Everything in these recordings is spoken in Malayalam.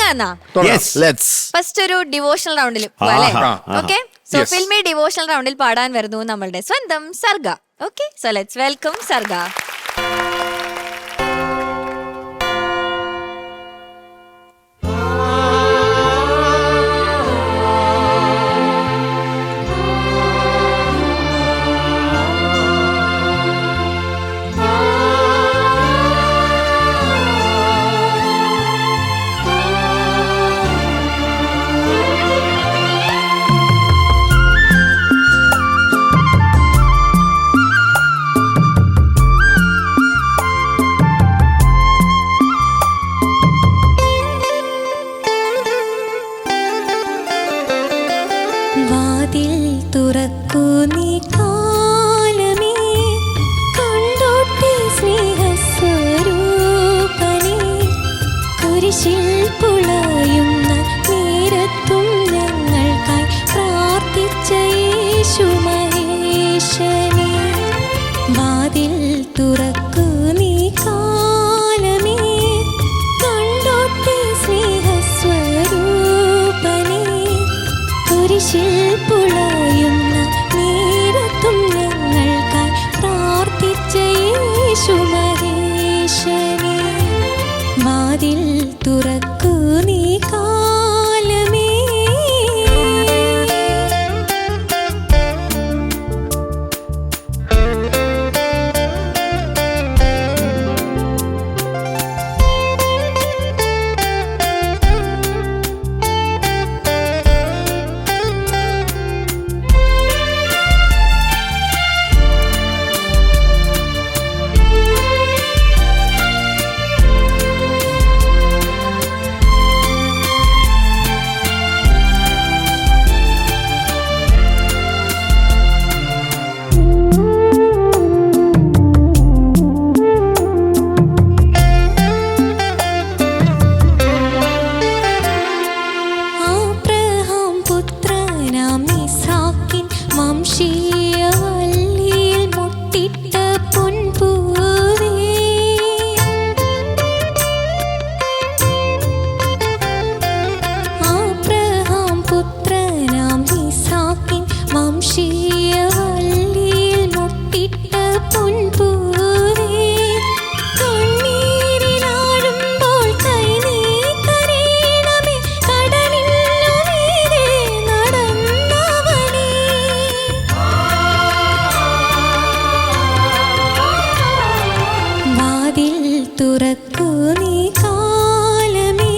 തുടങ്ങാന്നാ. ഫസ്റ്റ് ഒരു ഡിവോഷണൽ റൗണ്ടിൽ പോവാല്ലേ? ഓക്കെ, സോ ഫിൽമി ഡിവോഷണൽ റൗണ്ടിൽ പാടാൻ വരുന്നു നമ്മളുടെ സ്വന്തം Sarga. Okay, so let's welcome Sarga. വാതിൽ തുറക്കൂ നീ കാലമേ, കണ്ടോട്ടെ സ്നേഹസ്വരൂപനേ, കുരിശിൽ പുളയുന്ന നേരത്തും ഞങ്ങൾക്കായി പ്രാർത്ഥിച്ച യേശു മഹേശനേ. വാതിൽ തുറക്കൂ നീ കാലമേ, കണ്ടോട്ടെ സ്നേഹസ്വരൂപനേ, കുരിശിൽ പുളയുന്ന നേരത്തും ഞങ്ങൾക്കായി പ്രാർത്ഥിച്ച യേശു മഹേശനേ. വാതിൽ തുറക്കൂ നീ കാലമേ. വംശീയവല്ലിയിൽ മുട്ടിട്ട പൊൻപൂവേ, ആബ്രഹാം പുത്രനാം ഇസാക്കിൻ വംശീയവല്ലിയിൽ മുട്ടിട്ട പൊൻപൂവേ, കണ്ണീരിലാഴുമ്പോൾ കൈ നീ തരേണമേ, കടലിനു മീതെ നടന്നവനേ. വാതിൽ തുറക്കൂ നീ കാലമേ.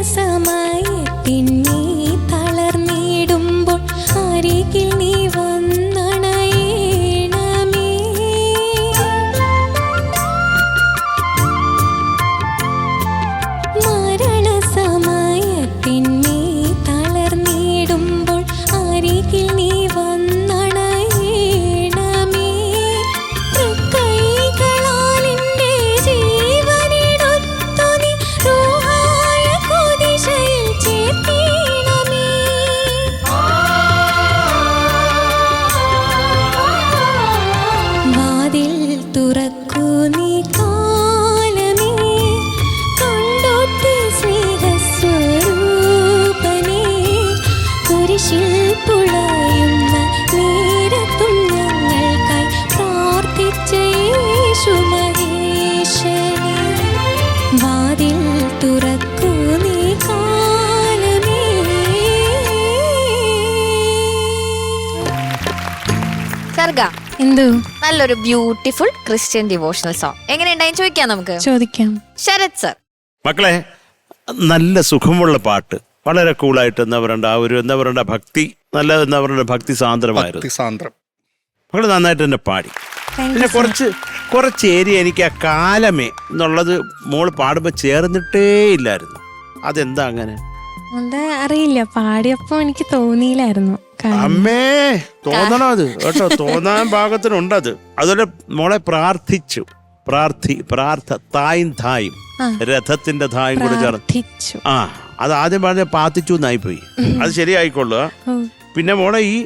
മരണസമയത്തിൻ നീ തളർന്നിടുമ്പോൾ അരികിൽ നീ വന്നണയേണമേ. മരണസമയത്തിൻ നീ തളർന്നിടുമ്പോൾ അരികിൽ നീ വന്നണയേണമേ. തൃക്കൈകളാൽ എൻ്റെ ജീവനെടുത്തു നീ റൂഹായ കുരിശിൽ ചേർത്തിടണമേ. വാതിൽ തുറക്കൂ നീ കാലമേ, കണ്ടോട്ടെ സ്നേഹസ്വരൂപനേ, കുരിശിൽ പുളയുന്ന നേരത്തും ഞങ്ങൾക്കായി പ്രാർത്ഥിച്ച യേശു മഹേശനേ. വാതിൽ തുറക്കൂ നീ കാലമേ. സർഗ, എന്തോ നല്ലൊരു ബ്യൂട്ടിഫുൾ ക്രിസ്ത്യൻ ഡിവോഷണൽ സോങ് എങ്ങനെയുണ്ടായെന്ന് ചോദിക്കാം നമുക്ക്. ചോദിക്കാം. ശരത് സർ. മക്കളെ, നല്ല സുഖമുള്ള പാട്ട്, വളരെ കൂളായിട്ട് എന്താ പറയണ്ട, ആ ഒരു എന്താ പറയണ്ട ഭക്തി നല്ല എന്താ പറയുക ഭക്തി സാന്ദ്രമായിരുന്നു. സാന്ദ്രം. മകള് നന്നായിട്ട് തന്നെ പാടി. പിന്നെ കുറച്ച് ഏരിയ എനിക്ക് ആ കാലമേ എന്നുള്ളത് മോള് പാടുമ്പോൾ ചേർന്നിട്ടേ ഇല്ലായിരുന്നു. അതെന്താ അങ്ങനെ? അത് അറിയില്ല, പാടിയപ്പോ എനിക്ക് തോന്നിയില്ലായിരുന്നു. അമ്മേ തോന്നണം അത് കേട്ടോ, തോന്നാൻ പാകത്തിനുണ്ടത്. അതുപോലെ മോളെ പ്രാർത്ഥിച്ചു. തായും രഥത്തിന്റെ തായും കൂടെ ചേർന്ന് അത് ആദ്യം പറഞ്ഞ പാത്തിച്ചു എന്നായി പോയി. അത് ശരിയായിക്കൊള്ളുക. പിന്നെ മോളെ ഈ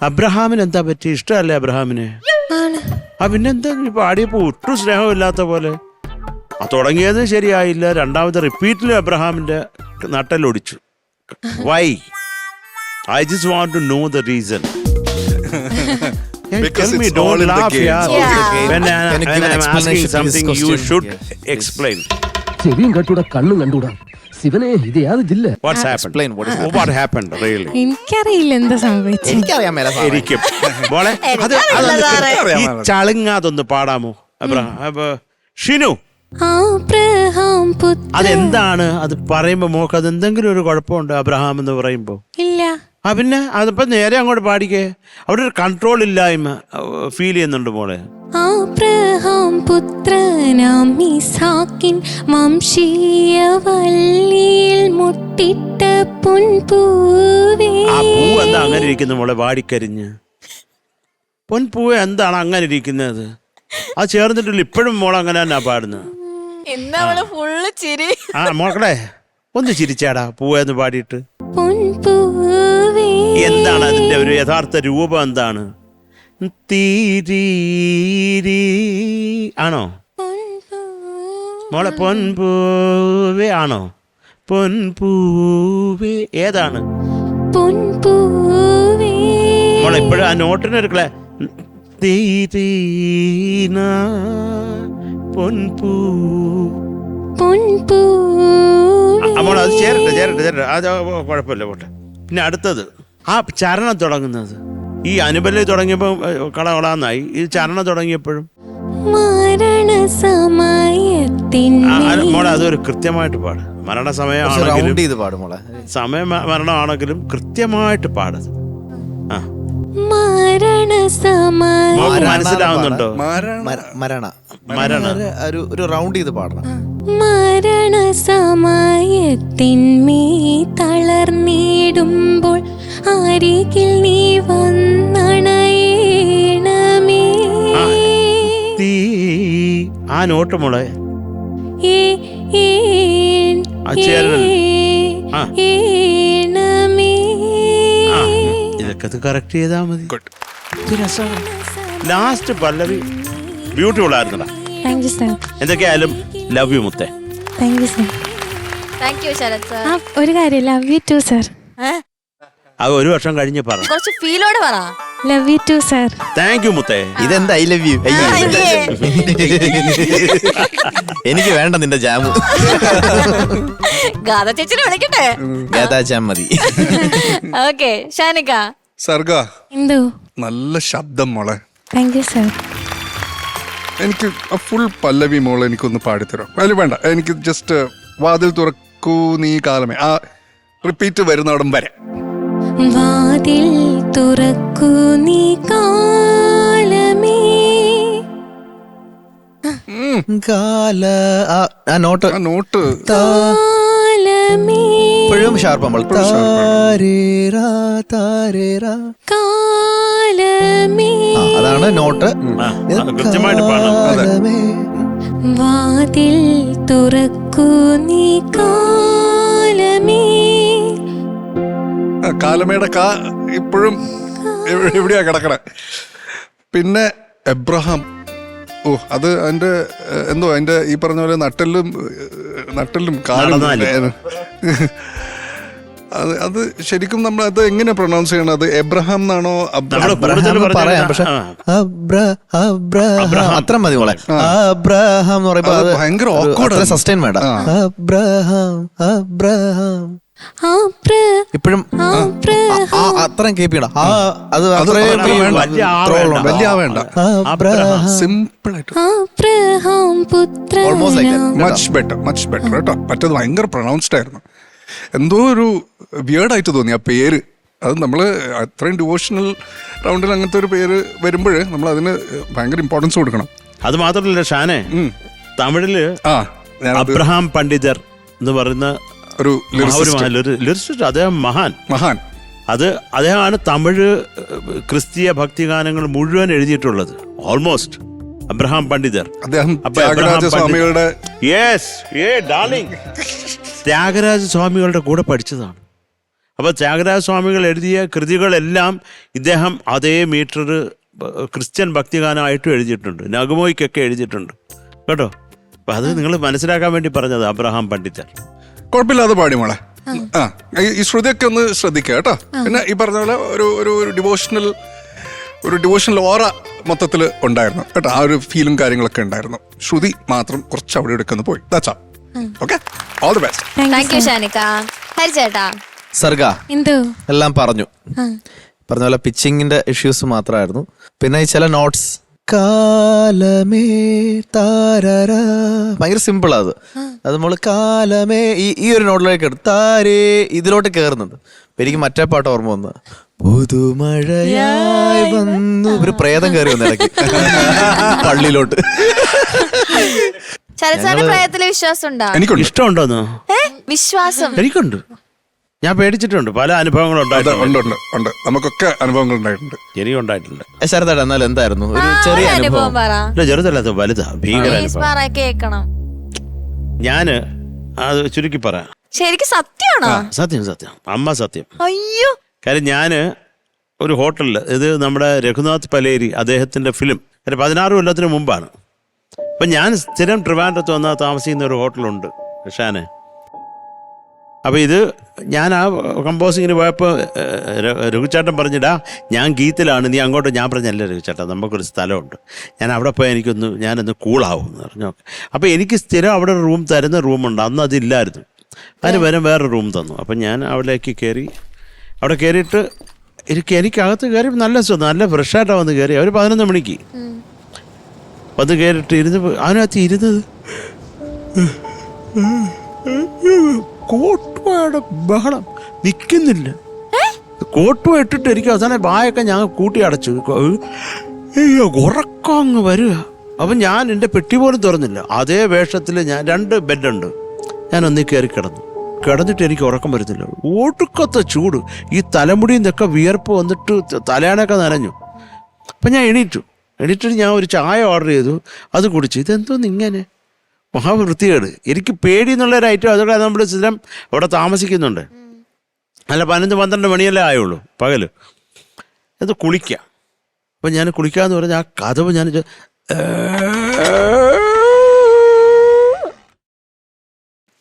അബ്രഹാമിന് എന്താ പറ്റി? ഇഷ്ടമല്ലേ അബ്രഹാമിന്? പിന്നെന്താ പാടിയപ്പോ ഒട്ടും സ്നേഹമില്ലാത്ത പോലെ. തുടങ്ങിയത് ശരിയായില്ല, രണ്ടാമത്തെ റിപ്പീറ്റിൽ അബ്രഹാമിന്റെ നട്ടലൊടിച്ചു. Y? I just want to know the reason. Tell me, don't laugh, yeah. When I'm asking something, you should explain. ചെവിയും കണ്ടൂടാ കണ്ണും കണ്ടൂടാ ശിവനെ ഇത് യാതൊരു ജില്ല. What's happened? What happened really? എനിക്കറിയില്ല എന്താ സംഭവിച്ചത്. എനിക്കും മോളെ ഈ ചളുങ്ങാതൊന്ന് പാടാമോ? ഷിനു, അതെന്താണ്? അത് പറയുമ്പോ മോക്ക് അത് എന്തെങ്കിലും ഒരു കുഴപ്പമുണ്ടോ? അബ്രഹാം എന്ന് പറയുമ്പോ ഇല്ല. പിന്നെ അതിപ്പോ നേരെ അങ്ങോട്ട് പാടിക്കേ. അവിടെ ഒരു കൺട്രോൾ ഇല്ലായ്മ ഫീൽ ചെയ്യുന്നുണ്ട് മോളെ. അബ്രഹാം പുത്രനാം ഇസ്ഹാക്കിൻ വംശീയ വള്ളിയിൽ മുട്ടിട്ട പൊൻപൂവേ. ആ പൂ എന്താ അങ്ങനെ ഇരിക്കുന്നു മോളെ? വാടിക്കരിഞ്ഞ് പൊൻപൂവേ എന്താണ് അങ്ങനെ ഇരിക്കുന്നത്? അത് ചേർന്നിട്ടില്ല. ഇപ്പോഴും മോൾ അങ്ങനെ തന്നെ പാടുന്നത്. മോളെ ഒന്ന് ചിരിച്ചാടാ പൂവെന്ന് പാടിയിട്ട്. എന്താണ് അതിന്റെ ഒരു യഥാർത്ഥ രൂപം? എന്താണ്? ആണോ മോളെ? പൊൻപൂവേ ആണോ? പൊൻപൂവേ ഏതാണ് മോളെ? ഇപ്പോഴും ആ നോട്ടിന് ഒരു മോളെ അത് ചേരട്ടെ. അത് കുഴപ്പമില്ല പോട്ടെ. പിന്നെ അടുത്തത് ആ ചരണം തുടങ്ങുന്നത്. ഈ അനുബലം തുടങ്ങിയപ്പോ കളകളാന്നായി. ഈ ചരണം തുടങ്ങിയപ്പോഴും മോളെ അതൊരു കൃത്യമായിട്ട് പാട്. മരണമാണെങ്കിലും കൃത്യമായിട്ട് പാടത്. മനസ്സിലാവുന്നുണ്ടോ? ഒരു റൗണ്ട് ചെയ്ത് പാടണം. മരണസമയത്തിന്മേ തളർന്നിടുമ്പോൾ അരികിൽ നീ വന്നണയണമേ. ആ നോട്ട് മോളെ ഇതൊക്കെ കറക്റ്റ് ചെയ്താ മതി. ലാസ്റ്റ് പല്ലവി ബ്യൂട്ടിഫുൾ ആയിരുന്നടാ. എന്തൊക്കെയായാലും ലവ് യു മുത്തേ. ഒരു കാര്യം, ലവ് യു ടു സർ. അത് ഒരു വർഷം കഴിഞ്ഞ് പറ. കുറച്ച് ഫീലോടെ പറ. Love you too sir. Thank you മുത്തേ. ഇതെന്താ ഐ ലവ് യു? എനിക്ക് വേണ്ട നിന്റെ ജാമു. ഗാഥ ചേച്ചിനെ വിളിക്കട്ടെ. ഗാഥാ ജാം മതി. ഓക്കെ ഷാനിക. സർഗ, എന്തോ നല്ല ശബ്ദം മോളെ. Thank you sir. എനിക്ക് ഫുൾ പല്ലവി മോളെ എനിക്കൊന്ന് പാടിത്തരാം. അതിൽ വേണ്ട, എനിക്ക് ജസ്റ്റ് വാതിൽ തുറക്കൂ നീ കാലമേ, ആ റിപ്പീറ്റ് വരുന്നവിടം വരെ. വാതിൽ തുറക്കൂ നീ കാലമേ. നോട്ട് കാലമേ ഇപ്പോഴും ഷാർപ്പ് നമ്മൾ. കാലമേ അതാണ് നോട്ട്. കൃത്യമായിട്ട് പാടണം. വാതിൽ തുറക്കൂ നീ കാലമേ. കാലമേടെ കാ ഇപ്പോഴും എവിടെയാ കിടക്കണേ. പിന്നെ എബ്രഹാം, അത് അതിന്റെ എന്തോ അതിന്റെ ഈ പറഞ്ഞ പോലെ നട്ടലും കാലും. അത് ശരിക്കും നമ്മൾ അത് എങ്ങനെ പ്രൊനൗൺസ് ചെയ്യണം? അത് എബ്രഹാം എന്നാണോ? പറയാം, പക്ഷെ അത്ര മതി മോളെ. അബ്രഹാം എന്ന് പറയുമ്പോ ഭയങ്കര ഓക്വേർഡ്, സസ്റ്റൈൻ വേണ്ട. അബ്രഹാം ഇപ്പോഴും അത്രയും കേൾപ്പിക്കണം. അത് വലിയ വേണ്ട, സിമ്പിൾ ആയിട്ട്. മച്ച് ബെറ്റർ കേട്ടോ. മറ്റത് ഭയങ്കര പ്രൊനൗൺസ്ഡ് ആയിരുന്നു. എന്തോ ഒരു വിയേർഡായിട്ട് തോന്നി ആ പേര്. അത് നമ്മൾ അത്രയും ഡിവോഷണൽ റൗണ്ടിൽ അങ്ങനത്തെ ഒരു പേര് വരുമ്പോൾ നമ്മൾ അതിന് ഭയങ്കര ഇമ്പോർട്ടൻസ് കൊടുക്കണം. അത് മാത്രമല്ല ഷാനെ, തമിഴില് അബ്രഹാം പണ്ഡിതർ എന്ന് പറയുന്ന ഒരു ലിറിസിസ്റ്റ്, അദ്ദേഹം മഹാൻ. അദ്ദേഹമാണ് തമിഴ് ക്രിസ്തീയ ഭക്തിഗാനങ്ങൾ മുഴുവൻ എഴുതിയിട്ടുള്ളത്. Almost Abraham പണ്ഡിതർ. ത്യാഗരാജ സ്വാമികളുടെ കൂടെ പഠിച്ചതാണ്. അപ്പോൾ ത്യാഗരാജ സ്വാമികൾ എഴുതിയ കൃതികളെല്ലാം ഇദ്ദേഹം അതേ മീറ്റർ ക്രിസ്ത്യൻ ഭക്തിഗാനമായിട്ടും എഴുതിയിട്ടുണ്ട്. നഗമോയ്ക്കൊക്കെ എഴുതിയിട്ടുണ്ട് കേട്ടോ. അപ്പം അത് നിങ്ങൾ മനസ്സിലാക്കാൻ വേണ്ടി പറഞ്ഞത് അബ്രഹാം പണ്ഡിതർ. കുഴപ്പമില്ലാതെ പാടി മോളെ. ഈ ശ്രുതിയൊക്കെ ഒന്ന് ശ്രദ്ധിക്കുക കേട്ടോ. പിന്നെ ഈ പറഞ്ഞ പോലെ ഒരു ഡിവോഷണൽ ഓറ മൊത്തത്തിൽ ഉണ്ടായിരുന്നു കേട്ടോ. ആ ഒരു ഫീലും കാര്യങ്ങളൊക്കെ ഉണ്ടായിരുന്നു. ശ്രുതി മാത്രം കുറച്ച് അവിടെ എടുക്കുന്നു പോയി. That's okay. All the best. Thank you Shanika. ഹരിചേട്ടാ സർഗ എന്തോ എല്ലാം പറഞ്ഞ പോലെ പിച്ചിങ്ങിന്റെ ഇഷ്യൂസ് മാത്രമായിരുന്നു. പിന്നെ ഈ ചില നോട്ട്സ് കാലമേ താരര ഭയങ്കര സിമ്പിൾ അത് നമ്മൾ കാലമേ ഈ ഒരു നോട്ടിലേക്ക് താരേ ഇതിലോട്ട് കയറുന്നുണ്ട്. അപ്പൊ എനിക്ക് മറ്റേ പാട്ട് ഓർമ്മ വന്ന് പുതുമഴയായി വന്നു ഒരു പ്രേതം കയറി വന്നു ഇടയ്ക്ക് പള്ളിയിലോട്ട്. ശരത്സാറിന്റെ പ്രായത്തില് വിശ്വാസം ഉണ്ടോ? എനിക്കുണ്ട്. ഇഷ്ടമുണ്ടോന്ന്? വിശ്വാസം എനിക്കുണ്ട്. ഞാൻ പേടിച്ചിട്ടുണ്ട്. പല അനുഭവങ്ങളും ഉണ്ട്. നമുക്കൊക്കെ അനുഭവങ്ങൾ ഉണ്ടായിട്ടുണ്ട്. എനിക്കുണ്ടായിട്ടുണ്ട്. ശരത്തേട്ടാ എന്നാൽ എന്തായിരുന്നു ഒരു ചെറിയ അനുഭവം? ചെറുതല്ലാത്ത വലുതാ, ഭീകര അനുഭവം. കേക്കണം. ഞാന് അത് ചുരുക്കി പറയാം. ശരിക്കും സത്യമാണോ? സത്യം അമ്മ സത്യം. അയ്യോ. കാര്യം ഞാന് ഒരു ഹോട്ടലിൽ, ഇത് നമ്മുടെ രഘുനാഥ് പലേരി അദ്ദേഹത്തിന്റെ ഫിലിം 16 കൊല്ലത്തിന് മുമ്പാണ്. അപ്പം ഞാൻ സ്ഥിരം ട്രിവാൻഡ്രത്ത് വന്നാൽ താമസിക്കുന്ന ഒരു ഹോട്ടലുണ്ട് ഷാനെ. അപ്പോൾ ഇത് ഞാൻ ആ കമ്പോസിങ്ങിന് പോയപ്പോൾ രഘുചേട്ടൻ പറഞ്ഞിടാ ഞാൻ ഗീത്തിലാണ്, നീ അങ്ങോട്ട്. ഞാൻ പറഞ്ഞല്ല രഘുചേട്ടാ, നമുക്കൊരു സ്ഥലമുണ്ട്, ഞാൻ അവിടെ പോയി ഞാനൊന്ന് കൂളാവും എന്ന് പറഞ്ഞു. അപ്പോൾ എനിക്ക് സ്ഥിരം അവിടെ റൂം തരുന്ന റൂമുണ്ട്. അന്ന് അതില്ലായിരുന്നു. അതിന് വരും വേറെ റൂം തന്നു. അപ്പം ഞാൻ അവിടേക്ക് കയറി. അവിടെ കയറിയിട്ട് എനിക്കകത്ത് കയറി നല്ല ഫ്രഷായിട്ടാണ് വന്ന് കയറി. അവർ 11 മണിക്ക് വന്ന് കയറിയിട്ട് അതിനകത്ത് ഇരുന്നത് കോട്ടുവായുടെ ബഹളം നിൽക്കുന്നില്ല. കോട്ടുവ ഇട്ടിട്ട് എനിക്ക് അവസാനം വായൊക്കെ ഞാൻ കൂട്ടി അടച്ചു. ഉറക്കം അങ്ങ് വരിക. അപ്പം ഞാൻ എൻ്റെ പെട്ടി പോലും തുറന്നില്ല. അതേ വേഷത്തിൽ ഞാൻ 2 ബെഡുണ്ട്. ഞാൻ ഒന്നിൽ കയറി കിടന്നിട്ട് എനിക്ക് ഉറക്കം വരുന്നില്ല. ഒടുക്കത്തെ ചൂട്. ഈ തലമുടിയിൽ നിന്നൊക്കെ വിയർപ്പ് വന്നിട്ട് തലയാണൊക്കെ നനഞ്ഞു. അപ്പം ഞാൻ എണീറ്റിട്ട് ഞാൻ ഒരു ചായ ഓർഡർ ചെയ്തു. അത് കുടിച്ചു. ഇതെന്തോന്ന് ഇങ്ങനെ മഹാവൃത്തികേട്. എനിക്ക് പേടി എന്നുള്ളൊരു ഐറ്റം. അതൊക്കെ നമ്മൾ സ്ഥിരം അവിടെ താമസിക്കുന്നുണ്ട്. അല്ല 11-12 മണിയല്ലേ ആയുള്ളൂ പകൽ. അത് കുളിക്കാം. അപ്പം ഞാൻ കുളിക്കാമെന്ന് പറഞ്ഞാൽ ആ കഥവ് ഞാൻ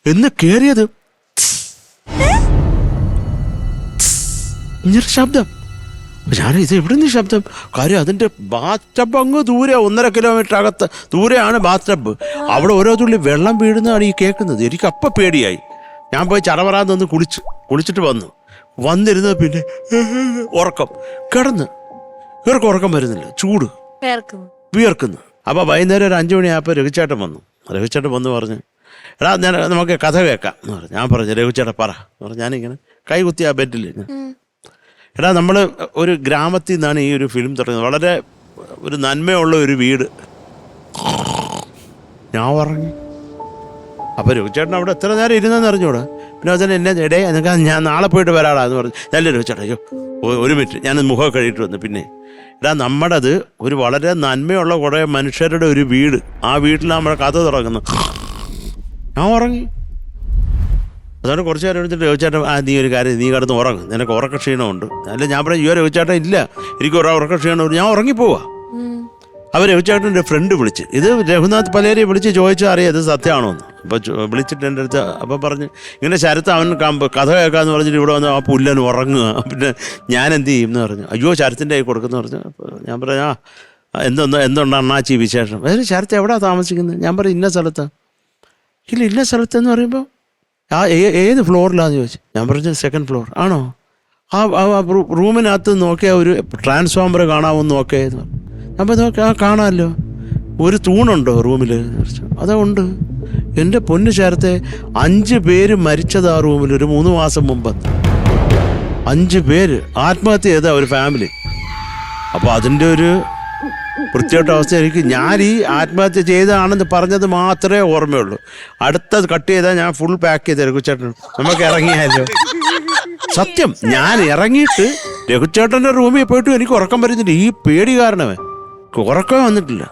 എന്ന് കയറിയത് ഇങ്ങനൊരു ശബ്ദം. ഞാനിത് എവിടെ നിന്ന് ശബ്ദം? കാര്യം അതിൻ്റെ ബാത്ടബ് അങ്ങ് ദൂരെ 1.5 കിലോമീറ്റർ അകത്ത് ദൂരെയാണ് ബാത്ടബ്. അവിടെ ഓരോ തുള്ളി വെള്ളം വീഴുന്നതാണ് ഈ കേൾക്കുന്നത്. എനിക്ക് അപ്പം പേടിയായി. ഞാൻ പോയി ചടവറാന്ന് ഒന്ന് കുളിച്ചിട്ട് വന്നിരുന്നത്. പിന്നെ ഉറക്കം ഇവർക്ക് ഉറക്കം വരുന്നില്ല. ചൂട് വിയർക്കുന്നു. അപ്പോൾ വൈകുന്നേരം ഒരു 5 മണിയായപ്പോൾ രഘുചേട്ടൻ വന്നു പറഞ്ഞ് എടാ നമുക്ക് കഥ കേൾക്കാം എന്ന് പറഞ്ഞു. ഞാൻ പറഞ്ഞു രഘുചേട്ടൻ പറ എന്ന് പറഞ്ഞു. ഞാനിങ്ങനെ കൈ കുത്തി ആ ബെഡിൽ. എടാ നമ്മൾ ഒരു ഗ്രാമത്തിൽ നിന്നാണ് ഈ ഒരു ഫിലിം തുടങ്ങുന്നത്. വളരെ ഒരു നന്മയുള്ള ഒരു വീട്. ഞാൻ ഉറങ്ങി. അപ്പോൾ രഘുചേട്ടൻ അവിടെ എത്ര നേരം ഇരുന്നെന്ന് അറിഞ്ഞൂടാ. പിന്നെ അതിന് എന്നെ എന്നൊക്കെ ഞാൻ നാളെ പോയിട്ട് വരാടാ എന്ന് പറഞ്ഞു. നല്ല രഘുചേട്ടാ അയ്യോ 1 മിനിറ്റ് ഞാൻ മുഖം കഴിയിട്ട് വന്നു. പിന്നെ എടാ നമ്മുടേത് ഒരു വളരെ നന്മയുള്ള കുറേ മനുഷ്യരുടെ ഒരു വീട്. ആ വീട്ടിൽ നമ്മുടെ കഥ തുടങ്ങുന്നു. ഞാൻ ഉറങ്ങി. അതുകൊണ്ട് കുറച്ച് നേരം എടുത്തിട്ട് രഘുചേട്ടൻ നീ ഒരു കാര്യം, നീ കിടന്ന് ഉറങ്ങും, നിനക്ക് ഉറക്ക ക്ഷീണമുണ്ട്. അല്ല ഞാൻ പറഞ്ഞു രഘുചേട്ടൻ ഇല്ല എനിക്ക് ഉറക്ക ക്ഷീണമുണ്ട്, ഞാൻ ഉറങ്ങിപ്പോവാ. അവർ രഘുചേട്ടൻ്റെ ഫ്രണ്ട് വിളിച്ച്, ഇത് രഘുനാഥ് പലേരി വിളിച്ച് ചോദിച്ചാൽ അറിയാം ഇത് സത്യമാണോ എന്ന്. അപ്പോൾ വിളിച്ചിട്ട് എൻ്റെ അടുത്ത് അപ്പം പറഞ്ഞ് ഇങ്ങനെ ശരത്ത് അവൻ കഥ കേൾക്കാമെന്ന് പറഞ്ഞിട്ട് ഇവിടെ വന്ന് ആ പുല്ലൻ ഉറങ്ങുക. പിന്നെ ഞാൻ എന്ത് ചെയ്യും എന്ന് പറഞ്ഞു. അയ്യോ ശരത്തിൻ്റെ കൈ കൊടുക്കുന്നു പറഞ്ഞു. അപ്പോൾ ഞാൻ പറഞ്ഞു എന്തുണ്ട് അണ്ണാച്ചി വിശേഷം? അതായത് ശരത്ത് എവിടെയാണ് താമസിക്കുന്നത്? ഞാൻ പറയും ഇന്ന സ്ഥലത്താണ്. ഇല്ല ഇന്ന സ്ഥലത്തെന്ന് പറയുമ്പോൾ ഏത് ഫ്ലോറിലാന്ന് ചോദിച്ചു. ഞാൻ പറഞ്ഞു 2nd ഫ്ലോർ. ആണോ? ആ റൂമിനകത്ത് നോക്കിയാൽ ഒരു ട്രാൻസ്ഫോമർ കാണാമെന്ന് നോക്കിയെന്ന് പറഞ്ഞു. അപ്പോൾ നോക്കി കാണാമല്ലോ. ഒരു തൂണുണ്ടോ റൂമിൽ? അതാ ഉണ്ട്. എൻ്റെ പൊന്നു ശരത്തെ 5 പേര് മരിച്ചത് ആ റൂമിൽ ഒരു 3 മാസം മുമ്പ്. 5 പേര് ആത്മഹത്യ ചെയ്ത ഒരു ഫാമിലി. അപ്പൊ അതിന്റെ ഒരു വൃത്തികെട്ട അവസ്ഥ എനിക്ക്, ഞാൻ ഈ ആത്മഹത്യ ചെയ്തതാണെന്ന് പറഞ്ഞത് മാത്രമേ ഓർമ്മയുള്ളൂ. അടുത്തത് കട്ട് ചെയ്താൽ ഞാൻ ഫുൾ പാക്ക് ചെയ്ത് രഘുചേട്ടൻ നമുക്ക് ഇറങ്ങിയാലോ. സത്യം, ഞാൻ ഇറങ്ങിയിട്ട് രഘുചേട്ടന്റെ റൂമിൽ പോയിട്ട് എനിക്ക് ഉറക്കം വരുന്നില്ല. ഈ പേടി കാരണമേ ഉറക്കം വന്നിട്ടില്ല.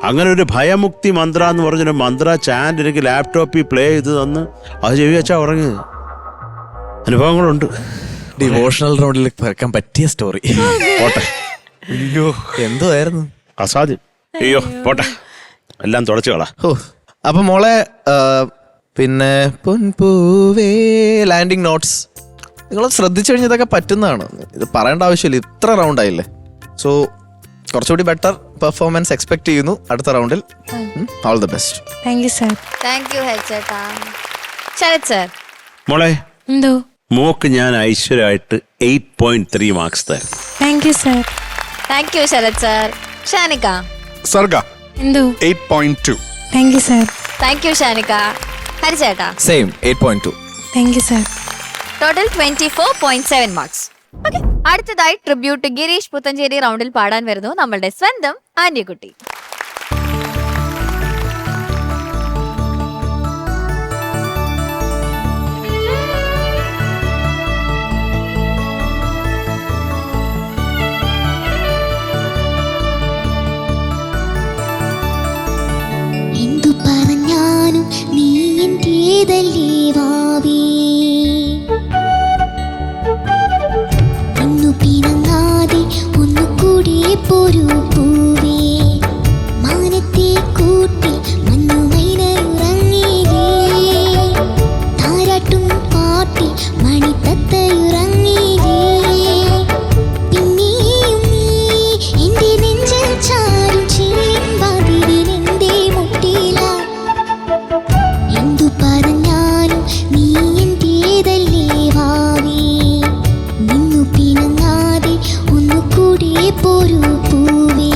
അങ്ങനെ ഒരു ഭയമുക്തി മന്ത്ര എന്ന് പറഞ്ഞൊരു മന്ത്ര ചാൻഡ് എനിക്ക് ലാപ്ടോപ്പിൽ പ്ലേ ചെയ്ത് തന്ന് അത് ചെവി വെച്ചാൽ ഉറങ്ങിയത്. അനുഭവങ്ങളുണ്ട്. ഡിവോഷണൽ റൗണ്ടിൽ വെക്കാൻ പറ്റിയ സ്റ്റോറി. പോട്ടെ. അയ്യോ എന്തുവായിരുന്നു, അസാധ്യം. അയ്യോ പോട്ടെ, എല്ലാം തുടച്ചു കളാ. ഓ അപ്പൊ മോളെ പിന്നെ പൊൻപൂവേ ലാൻഡിങ് നോട്ട്സ് നിങ്ങൾ ശ്രദ്ധിച്ചു കഴിഞ്ഞാൽ ഇതൊക്കെ പറ്റുന്നതാണ്. ഇത് പറയേണ്ട ആവശ്യമില്ല, ഇത്ര റൗണ്ട് ആയില്ലേ. സോ കുറച്ചുകൂടി ബെറ്റർ പെർഫോമൻസ് എക്സ്പെക്ട് ചെയ്യുന്നു അടുത്ത റൗണ്ടിൽ. All the best. Thank you sir. Thank you ഹരിച്ചേട്ടാ. ശരത് സർ. മോളെ, എന്തോ? മോക്ക് ഞാൻ ഐശ്വര്യമായിട്ട് 8.3 മാർക്സ് തരാം. Thank you sir. Thank you Sharath sir. Shanika. Sarga എന്തോ? 8.2. Thank you sir. Thank you Shanika. ഹരിച്ചേട്ടാ. Same 8.2. Thank you sir. Total 24.7 marks. Okay, അടുത്തതായി ട്രിബ്യൂട്ട് ഗിരീഷ് പുത്തഞ്ചേരി റൗണ്ടിൽ പാടാൻ വരുന്നു നമ്മളുടെ സ്വന്തം ആന്യക്കുട്ടി. എന്തു പറഞ്ഞാലും നീ എന്റേതല്ലേ വാവേ, ഒന്നു പിണങ്ങാതെ ഒന്നു കൂടി പോരൂ പൂവേ, മാനത്തെ കൂട്ടിൽ മഞ്ഞുമൈനയുറങ്ങിയേ, താരാട്ടും പാട്ടിൽ മണിത്തത്തയുറങ്ങിയേ, പിന്നെയും നീ എന്റെ നെഞ്ചിൽ ചാരും ചീമ്പാതിരിൽ എന്റെ മുട്ടില. എന്തു പറഞ്ഞാലും നീ എന്റേതല്ലേ വാവേ, നിന്നു പിണങ്ങാതെ ഒന്നു കൂടി പോരൂ പൂവേ.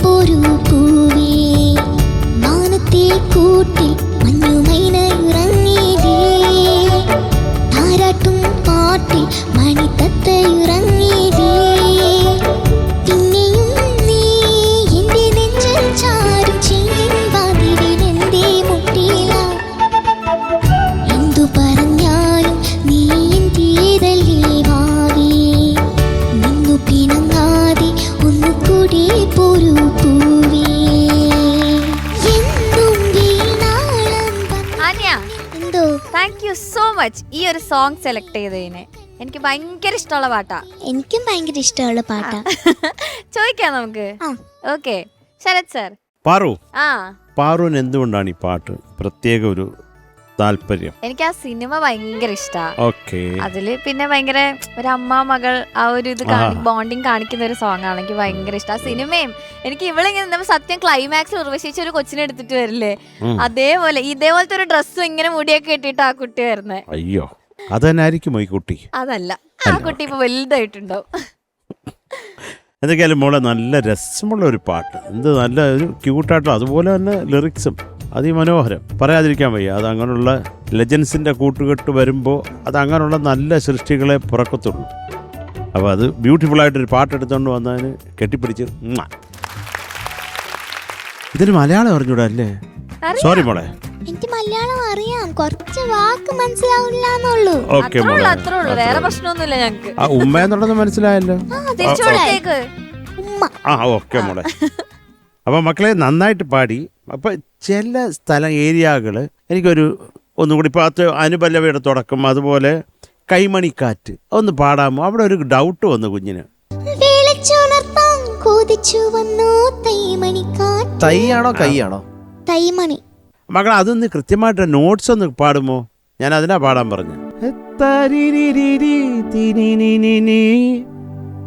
പോരൂ പൂവേ മാനത്തെ കൂട്ടിൽ മഞ്ഞുമൈനയുറങ്ങിയില്ലേ താരാട്ടും പാട്ടിൽ മണിത്തത്തയുറങ്ങിയില്ലേ പിന്നെയും നീ എന്റെ നെഞ്ചിൽ ചാരും ചെയ്യും വാതിലിൽ എന്തേ മുട്ടിയില്ല എന്തു പറഞ്ഞാലും നീ എന്റേതല്ലേ വാവേ നിന്നു പിണങ്ങാതെ ഒന്നുകൂടി പോരൂ പൂവേ എന്നും വീണാളം ആന്യ, എന്തോ താങ്ക് യു സോ മച്ച് ഈ ഒരു സോങ് സെലക്ട് ചെയ്തതിന്. എനിക്ക് ഭയങ്കര ഇഷ്ടമുള്ള പാട്ടാ. എനിക്കും ഭയങ്കര ഇഷ്ടമുള്ള പാട്ടാ. ചോദിക്കാം നമുക്ക്. Okay, Sharath sir. പാറു, ആ, പാറുവിന് എന്തുകൊണ്ടാണ് ഈ പാട്ട് പ്രത്യേക ഒരു താല്പര്യം? എനിക്ക് ആ സിനിമ ഭയങ്കര ഇഷ്ടാ. ഓക്കെ. അതില് പിന്നെ ഭയങ്കര ഒരു അമ്മ മകൾ ആ ഒരു ഇത് ബോണ്ടിങ് കാണിക്കുന്ന ഒരു സോങ് ആണ് എനിക്ക് ഭയങ്കര ഇഷ്ടം. ആ സിനിമയും എനിക്ക് ഇവളിങ്ങനെ നമ്മൾ സത്യം ക്ലൈമാക്സിൽ ഉർവശിച്ച ഒരു കൊച്ചിനെ എടുത്തിട്ട് വരില്ലേ, അതേപോലെ ഇതേപോലത്തെ ഒരു ഡ്രസ്സും ഇങ്ങനെ മുടിയൊക്കെ ഇട്ടിട്ട് ആ കുട്ടി വരുന്നേ. അയ്യോ, അത് തന്നെ ആയിരിക്കുമോ ഈ കുട്ടി? അതല്ല, ആ കുട്ടി ഇപ്പൊ വലുതായിട്ടുണ്ടാവും. എന്തൊക്കെയാലും മോളെ നല്ല രസമുള്ള ഒരു പാട്ട്, എന്ത് നല്ല ഒരു ക്യൂട്ടായിട്ടും അതുപോലെ തന്നെ ലിറിക്സും അതിമനോഹരം, പറയാതിരിക്കാൻ വയ്യ. അത് അങ്ങനെയുള്ള ലെജൻസിൻ്റെ കൂട്ടുകെട്ട് വരുമ്പോൾ അത് അങ്ങനെയുള്ള നല്ല സൃഷ്ടികളെ പുറക്കത്തുള്ളൂ. അപ്പോൾ അത് ബ്യൂട്ടിഫുള്ളായിട്ടൊരു പാട്ടെടുത്തുകൊണ്ട് വന്നതിന് കെട്ടിപ്പിടിച്ച് ഇതിന് മലയാളം അറിഞ്ഞൂടാ അല്ലേ? സോറി മോളെ, എനിക്ക് മലയാളം അറിയാം, കുറച്ച് വാക്ക് മനസ്സിലാവില്ലാന്നുള്ളൂ. ഓക്കെ മോളെ, അത്രേ ഉള്ളൂ, വേറെ പ്രശ്നമൊന്നുമില്ല ഞങ്ങക്ക്. ആ ഉമ്മ എന്നുള്ളത് മനസ്സിലായല്ലോ. ഉമ്മ. ആ ഓക്കെ മോളെ. അപ്പോൾ മക്കളെ നന്നായിട്ട് പാടി. അപ്പോൾ ചില ഏരിയകൾ എനിക്കൊരു ഒന്നുകൂടി ഇപ്പോൾ അനുപല്ലവിയുടെ തുടക്കം, അതുപോലെ കൈമണിക്കാറ്റ് ഒന്ന് പാടാമോ? അവിടെ ഒരു ഡൗട്ട് വന്നു കുഞ്ഞിന്. തൈയാണോ കൈയാണോ? തൈമണി. മകൾ അതൊന്ന് കൃത്യമായിട്ട് നോട്ട്സ് ഒന്ന് പാടുമോ? ഞാൻ അതിനാ പാടാൻ പറഞ്ഞു.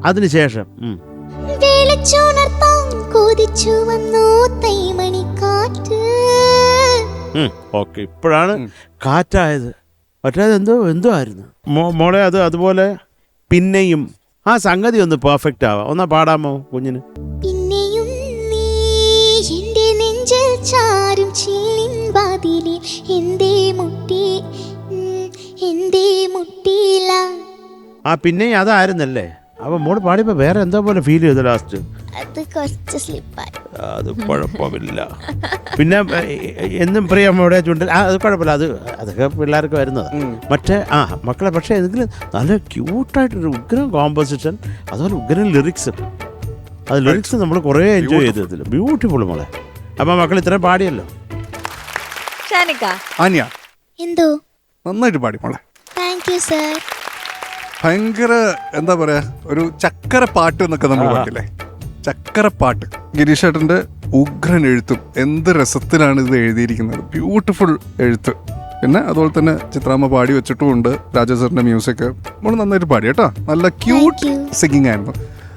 അതിനുശേഷം ഓക്കെ, ഇപ്പോഴാണ് കാറ്റായത്. മറ്റേത് എന്തോ ആയിരുന്നു മോളെ. അത് അതുപോലെ പിന്നെയും ആ സംഗതി ഒന്ന് പെർഫെക്റ്റ് ആവാം. ഒന്നാ പാടാമോ കുഞ്ഞിന്? പിന്നെയും നീ എന്റെ നെഞ്ചിൽ ചാരും ചില്ലിൻ വാതിലിൽ എന്തേ മുട്ടിയില്ല. ആ പിന്നെയും അതായിരുന്നല്ലേ. അപ്പൊ മോള് പാടിയപ്പോ വേറെ എന്തോ പോലെ ഫീൽ ചെയ്തു ലാസ്റ്റ്. അത് കുറച്ച് സ്ലിപ്പായി. അത് കുഴപ്പമില്ല. പിന്നെ എന്നും പ്രിയമ്മയുടെ ചുണ്ടിൽ അത് കുഴപ്പമില്ല, അതൊക്കെ പിള്ളേർക്ക് വരുന്നത്. മറ്റേ മക്കളെ പക്ഷേ എങ്കിലും നല്ല ക്യൂട്ടായിട്ടൊരു ഉഗ്രം കോമ്പോസിഷൻ, അതുപോലെ ഉഗ്രം ലിറിക്സ്. അത് ലിറിക്സ് നമ്മൾ കുറേ എൻജോയ് ചെയ്തതിൽ ബ്യൂട്ടിഫുൾ മോളെ. അപ്പൊ മക്കൾ ഇത്രയും പാടിയല്ലോ. ആന്യ എന്തോ നന്നായിട്ട് പാടി മോളെ. Thank you sir. ഭയങ്കര എന്താ പറയാ, ഒരു ചക്കര പാട്ട് എന്നൊക്കെ നമ്മൾ പാട്ടില്ലേ, ചക്കരപ്പാട്ട്. ഗിരീഷ് ഏട്ടൻ്റെ ഉഗ്രൻ എഴുത്തും എന്ത് രസത്തിലാണ് ഇത് എഴുതിയിരിക്കുന്നത്. ബ്യൂട്ടിഫുൾ എഴുത്ത്. പിന്നെ അതുപോലെ തന്നെ ചിത്രാമ്മ പാടി വെച്ചിട്ടുമുണ്ട്. രാജാസറിന്റെ മ്യൂസിക് മോള് നന്നായിട്ട് പാടി കേട്ടോ. നല്ല ക്യൂട്ട് സിംഗിങ് ആയിരുന്നു.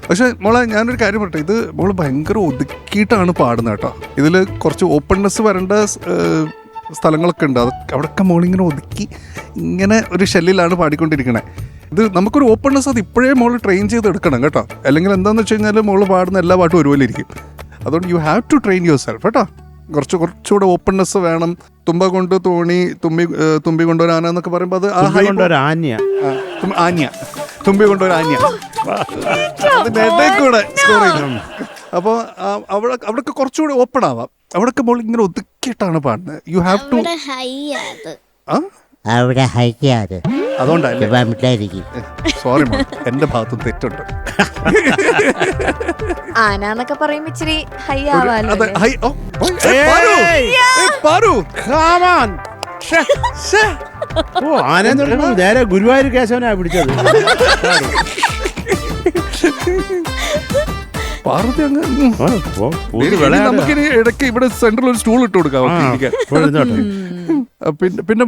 പക്ഷെ മോളെ ഞാനൊരു കാര്യം പറയട്ടെ, ഇത് മോള് ഭയങ്കര ഒതുക്കിയിട്ടാണ് പാടുന്നത് കേട്ടോ. ഇതിൽ കുറച്ച് ഓപ്പൺനെസ് വരേണ്ട സ്ഥലങ്ങളൊക്കെ ഉണ്ട്. അവിടെയൊക്കെ മോളിങ്ങനെ ഒതുക്കി ഇങ്ങനെ ഒരു ഷെല്ലിലാണ് പാടിക്കൊണ്ടിരിക്കണേ. ഇത് നമുക്കൊരു ഓപ്പൺനെസ് അത് ഇപ്പോഴേ മോള് ട്രെയിൻ ചെയ്ത് എടുക്കണം കേട്ടോ. അല്ലെങ്കിൽ എന്താണെന്ന് വെച്ച് കഴിഞ്ഞാൽ മോള് പാടുന്ന എല്ലാ പാട്ടും ഒരുപോലെ ഇരിക്കും. അതുകൊണ്ട് you have to train yourself കേട്ടോ. കുറച്ചുകൂടെ ഓപ്പൺനെസ് വേണം. തുമ്പ കൊണ്ട് തോണി, തുമ്പി കൊണ്ടൊരാന എന്നൊക്കെ പറയുമ്പോൾ അത് ആന്യ, തുമ്പി കൊണ്ടൊരാന്യ അതിനിടയിൽ കൂടെ സ്കോർ ചെയ്യണം. അപ്പോൾ അവിടൊക്കെ കുറച്ചുകൂടി ഓപ്പൺ ആവാം. അവിടൊക്കെ മോൾ ഇങ്ങനെ ഒതുക്കിയിട്ടാണ് പാടുന്നത്. You have to. അവിടെ ഹൈക്കാത് അതുകൊണ്ടായിരിക്കും. സോറി മോൾ, എന്റെ ഭാഗത്തും തെറ്റുണ്ട്. ആനന്നൊക്കെ പറയുമ്പോ ഇച്ചിരി ഹൈ ആവാലോ. നേരെ ഗുരുവായൂർ കേശവനാ പിടിച്ചത്. നമുക്കിനി ഇടയ്ക്ക് ഇവിടെ സെന്ററിൽ ഒരു സ്റ്റൂൾ ഇട്ട് കൊടുക്കാം. പിന്നെ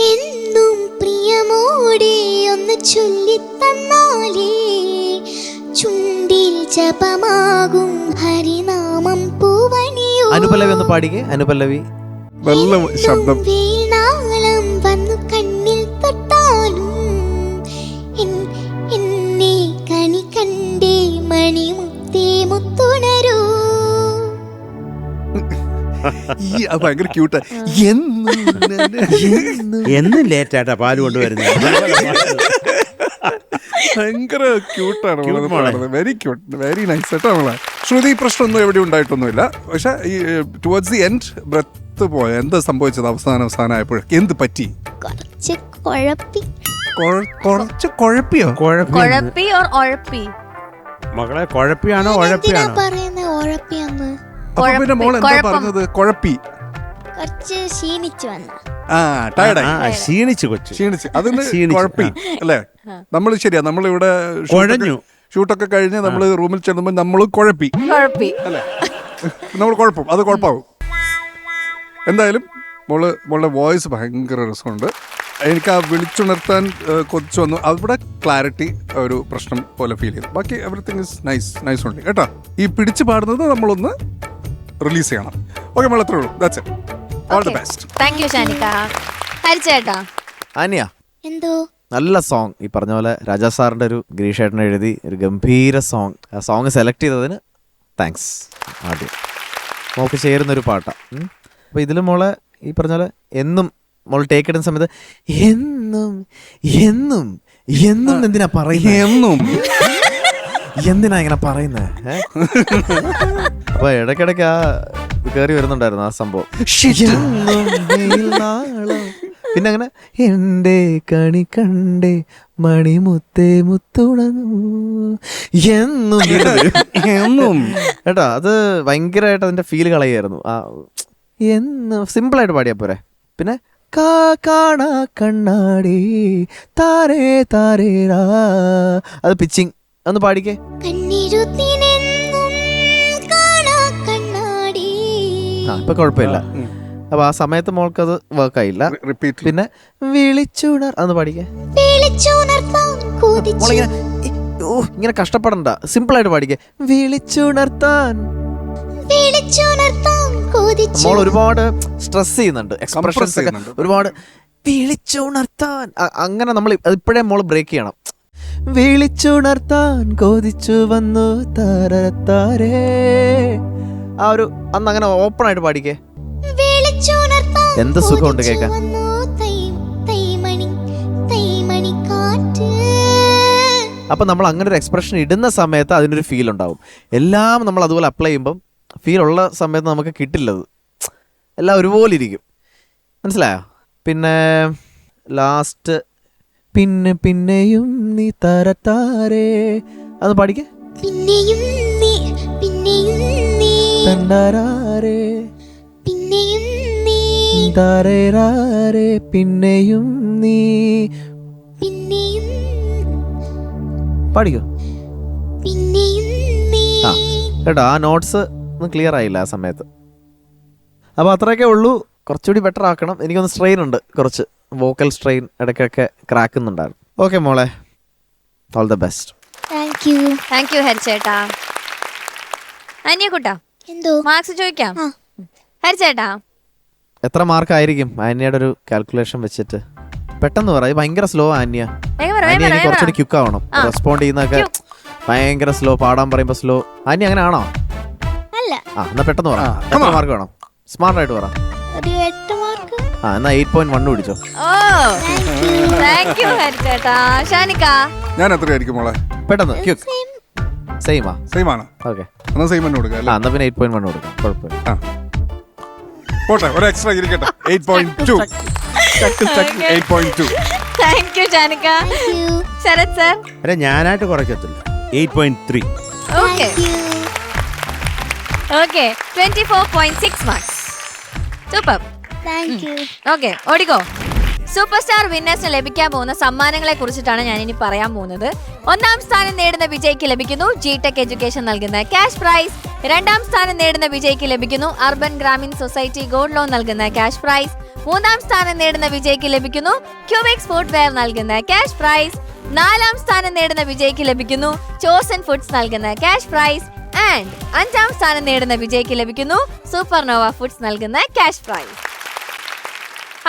എന്നും പ്രിയമോടെ ഒന്ന് ചൊല്ലിത്തന്നാലേ ചുണ്ടിൽ ജപമാകും ഹരിനാമം പൂവണിയോ. അനുപല്ലവി ഒന്ന് പാടിക്കേ. അനുപല്ലവി നല്ല ശബ്ദം. വീണാളം വന്നു കണ്ണിൽ തൊട്ടാലും എന്നെ കണി അത് ഭയങ്കര ക്യൂട്ട്. എന്നും ലേറ്റായിട്ടാ പാല് കൊണ്ടുവരുന്നത്. ഭയങ്കര ക്യൂട്ടാണ്. വെരി ക്യൂട്ട്, വെരി നൈസ് കേട്ടോ നമ്മളെ. ശ്രുതി പ്രശ്നമൊന്നും എവിടെ ഉണ്ടായിട്ടൊന്നുമില്ല. പക്ഷെ ഈ ടുവേർഡ്സ് ദി എൻഡ് ബ്രെത്ത് പോയ എന്താ സംഭവിച്ചത്? അവസാനമായപ്പോഴേക്ക് എന്ത് പറ്റി? കുറച്ച് കുഴപ്പി. കുറച്ച് കുഴപ്പിയോ? കുഴപ്പി ഓർ ഉഴപ്പി? മകളെ കുഴപ്പിയാണോ എന്തിനാ ഉഴപ്പിയാണോ? പറയുന്നത് ഉഴപ്പിയെന്ന്? അപ്പൊ പിന്നെ മോൾ എന്താ പറഞ്ഞത്? കുഴപ്പി. കുറച്ച് ക്ഷീണിച്ചു വന്ന. ടയർഡായി, ക്ഷീണിച്ചു കൊച്ചു. ക്ഷീണിച്ച്. അതിന് ക്ഷീണിച്ച്. കുഴപ്പി അല്ലേ? നമ്മൾ ശരിയാ, നമ്മളിവിടെ കുഴഞ്ഞു. ഷൂട്ടൊക്കെ കഴിഞ്ഞ് നമ്മൾ റൂമിൽ ചെല്ലുമ്പോൾ നമ്മൾ കുഴപ്പി അല്ലേ? നമ്മൾ കുഴപ്പം, അത് കുഴപ്പമാവും. എന്തായാലും മോളുടെ വോയിസ് ഭയങ്കര രസമുണ്ട്. എനിക്ക് ആ വിളിച്ചുണർത്താൻ കൊതിച്ചു വന്നു. അവിടെ ക്ലാരിറ്റി ഒരു പ്രശ്നം പോലെ ഫീൽ ചെയ്തു. ബാക്കി എവറിത്തിങ് ഇസ് നൈസ് ഉണ്ട് കേട്ടോ. ഈ പിടിച്ചു പാടുന്നത് നമ്മളൊന്ന് റിലീസ് ചെയ്യണം. ഓക്കെ മോൾ, അത്രേ ഉള്ളൂ. That's it. All the best. Thank you Shanika. ഹരിച്ചേട്ടാ ആനിയ, എന്തോ നല്ല സോങ്. ഈ പറഞ്ഞ പോലെ രാജാ സാറിന്റെ ഒരു ഗിരീഷേട്ടൻ എഴുതി ഒരു ഗംഭീര സോങ്. ആ സോങ് സെലക്ട് ചെയ്തതിന് താങ്ക്സ്. ആദ്യം മോൾക്ക് ചേരുന്നൊരു പാട്ടാണ്. അപ്പോൾ ഇതിൽ മോളെ ഈ പറഞ്ഞ പോലെ എന്നും മോൾ ടേക്ക് ഇടുന്ന സമയത്ത് എന്നും എന്നും എന്നും എന്തിനാ പറയുന്നത്? എന്നും എന്തിനാ ഇങ്ങനെ പറയുന്നത്? അപ്പൊ ഇടയ്ക്കിടയ്ക്ക് ആ കയറി വരുന്നുണ്ടായിരുന്നു ആ സംഭവം. പിന്നെ അങ്ങനെ എൻ്റെ കണി കണ്ടേ മണിമുത്തേ മുത്തുണന്നു എന്നും എന്നും കേട്ടോ. അത് ഭയങ്കരമായിട്ട് അതിന്റെ ഫീൽ കളയായിരുന്നു. ആ എന്ന് സിമ്പിളായിട്ട് പാടിയാ പോരെ. പിന്നെ കാണാ കണ്ണാടി താരേ താരേരാ, അത് പിച്ചിങ് ഒന്ന് പാടിക്കേ. ഇപ്പൊ കുഴപ്പമില്ല. അപ്പൊ ആ സമയത്ത് മോൾക്കത് വർക്ക് ആയില്ല. പിന്നെ വിളിച്ചുണർ അതൊന്ന് പാടിക്കേ. ഇങ്ങനെ കഷ്ടപ്പെടണ്ട, സിമ്പിൾ ആയിട്ട് പാടിക്കേ. വിളിച്ചുണർത്താൻ. മോൾ ഒരുപാട് സ്ട്രെസ് ചെയ്യുന്നുണ്ട്, എക്സ്പ്രഷൻസ് ഒക്കെ ഒരുപാട്. വിളിച്ചുണർത്താൻ അങ്ങനെ നമ്മൾ ഇപ്പോഴേ മോള് ബ്രേക്ക് ചെയ്യണം. വിളിച്ചുണർത്താൻ കൊതിച്ചു വന്നു താരേ. ആ ഒരു അന്ന് അങ്ങനെ ഓപ്പൺ ആയിട്ട് പാടിക്കേ. എന്ത് സുഖമുണ്ട് കേൾക്കാൻ. അപ്പൊ നമ്മൾ അങ്ങനെ ഒരു എക്സ്പ്രഷൻ ഇടുന്ന സമയത്ത് അതിനൊരു ഫീൽ ഉണ്ടാവും. എല്ലാം നമ്മൾ അതുപോലെ അപ്ലൈ ചെയ്യുമ്പം ഫീൽ ഉള്ള സമയത്ത് നമുക്ക് കിട്ടില്ലത്. എല്ലാം ഒരുപോലെ ഇരിക്കും. മനസ്സിലായോ? പിന്നെ ലാസ്റ്റ് പിന്നെ പിന്നെയും നീ താരേ അത് പാടിക്കേ. പിന്നെയും നീ പിന്നെയും നീ തണ്ടാരേ പിന്നെയും നീ താരേ പിന്നെയും നീ പിന്നെയും പാടിക്കോ. പിന്നെയും നീ. ആ കേട്ടോ, ആ നോട്ട്സ് ഒന്നും ക്ലിയർ ആയില്ല ആ സമയത്ത്. അപ്പോൾ അത്രയൊക്കെ ഉള്ളൂ. കുറച്ചുകൂടി ബെറ്റർ ആക്കണം. എനിക്കൊന്ന് സ്ട്രെയിൻ ഉണ്ട്, കുറച്ച് വോക്കൽ സ്ട്രെയിൻ ഇടയ്ക്കൊക്കെ ക്രാക്കുന്നുണ്ടായിരുന്നു. ഓക്കെ മോളെ, all the best. Thank you ഹരിച്ചേട്ടാ. അന്യക്കുട്ടാ, എന്തോ മാർക്സ് ചോദിക്കാം. ഹരിച്ചേട്ടാ, എത്ര മാർക്ക് ആയിരിക്കും ആന്യയുടെ ഒരു കാൽക്കുലേഷൻ വെച്ചിട്ട്? പെട്ടെന്ന് പറ. ഭയങ്കര സ്ലോ ആന്യ. ആന്യ കുറച്ചുകൂടി ക്യുക്ക് ആവണം. റെസ്പോണ്ട് ചെയ്യുന്നതൊക്കെ ഭയങ്കര സ്ലോ. പാടാൻ പറയുമ്പോ സ്ലോ. ആന്യ അങ്ങനെ ആണോ? അല്ല. ആ എന്നാ പെട്ടെന്ന് പറ. എത്ര മാർക്ക് വേണം? സ്മാർട്ടായിട്ട് പറ. ഒരു 8 മാർക്ക്. ആ എന്നാ 8.1 പിടിച്ചോ. ഓ താങ്ക് യു ഹരിച്ചേട്ടാ. ഷാനിക്ക, ഞാൻ എത്രയായിരിക്കും മോളെ? പെട്ടെന്ന് ക്യുക്ക്. സെയിമാ? സെയിം ആണ്. ഓക്കെ, എന്നാ സെയിം തന്നെ കൊടുക്കാം. എന്നാ പിന്നെ 8.1 കൊടുക്കാം. കുഴപ്പമില്ല. പോട്ടെ, ഒരു എക്സ്ട്രാ ഇരിക്കട്ടെ. 8.2. 8.2. Thank you Shanika. Sharath sir? അല്ല ഞാനായിട്ട് കുറയ്ക്കത്തില്ല. 8.3. Okay okay 24.6 marks. Super. Okay, ഓടിക്കോ. സൂപ്പർ സ്റ്റാർ വിന്നേഴ്സിന് ലഭിക്കാൻ പോകുന്ന സമ്മാനങ്ങളെ കുറിച്ചിട്ടാണ് ഞാൻ ഇനി പറയാൻ പോകുന്നത്. 1ാം സ്ഥാനം നേടുന്ന വിജയ്ക്ക് ലഭിക്കുന്നു ജിടെക് എഡ്യൂക്കേഷൻ നൽകുന്ന ക്യാഷ് പ്രൈസ്. 2ാം സ്ഥാനം നേടുന്ന വിജയ്ക്ക് ലഭിക്കുന്നു urban Grameen society gold loan നൽകുന്ന ക്യാഷ് പ്രൈസ്. 3ാം സ്ഥാനം നേടുന്ന വിജയ്ക്ക് ലഭിക്കുന്നു ക്യൂബിക്സ് ഫുട്വെയർ നൽകുന്ന ക്യാഷ് പ്രൈസ്. 4ാം സ്ഥാനം നേടുന്ന വിജയ്ക്ക് ലഭിക്കുന്നു ചോസൻ ഫുഡ്സ് നൽകുന്ന ക്യാഷ് പ്രൈസ്. ആൻഡ് 5ാം സ്ഥാനം നേടുന്ന വിജയ്ക്ക് ലഭിക്കുന്നു സൂപ്പർനോവ ഫുഡ്സ് നൽകുന്ന ക്യാഷ് പ്രൈസ്.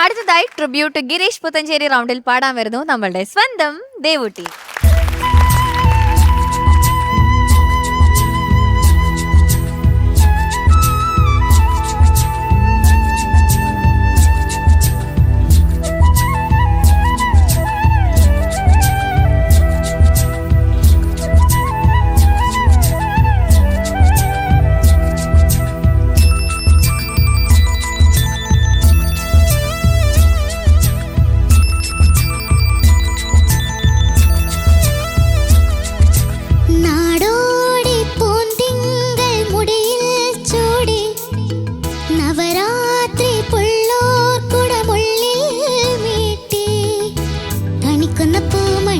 അടുത്തതായി ട്രിബ്യൂട്ട് ഗിരീഷ് പുത്തഞ്ചേരി റൗണ്ടിൽ പാടാൻ വരുന്നു നമ്മളുടെ സ്വന്തം ദേവൂട്ടി.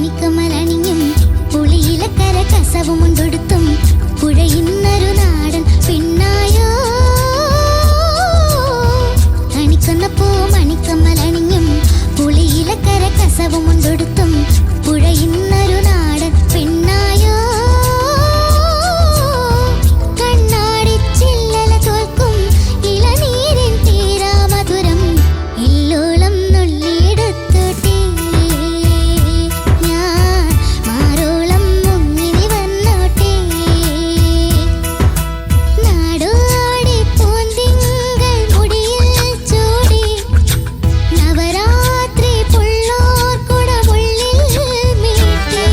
മണിക്കമലണിഞ്ഞും പുളിയിലക്കര കസവും കൊണ്ടൊടുത്തും പുഴയുന്നൊരു നാടൻ പെണ്ണായോ കണിക്കൊന്നപ്പൂ മണിക്കമലണിഞ്ഞും പുളിയിലക്കര കസവും കൊണ്ടൊടുത്തും പുഴയുന്നൊരു നാടൻ പെണ്ണായോ കണ്ണാടി ചില്ലല തോൽക്കും ഇളനീരിൻ തീരാ മധുരം ഇല്ലോളം നുള്ളിയെടുത്തോട്ടെ ഞാൻ മാറോളം മുങ്ങിനി വന്നോട്ടെ നാടോടി പൂന്തിങ്കൾ മുടിയിൽ ചൂടി നവരാത്രി പുള്ളോർ കുടമുള്ളിൽ മീട്ടി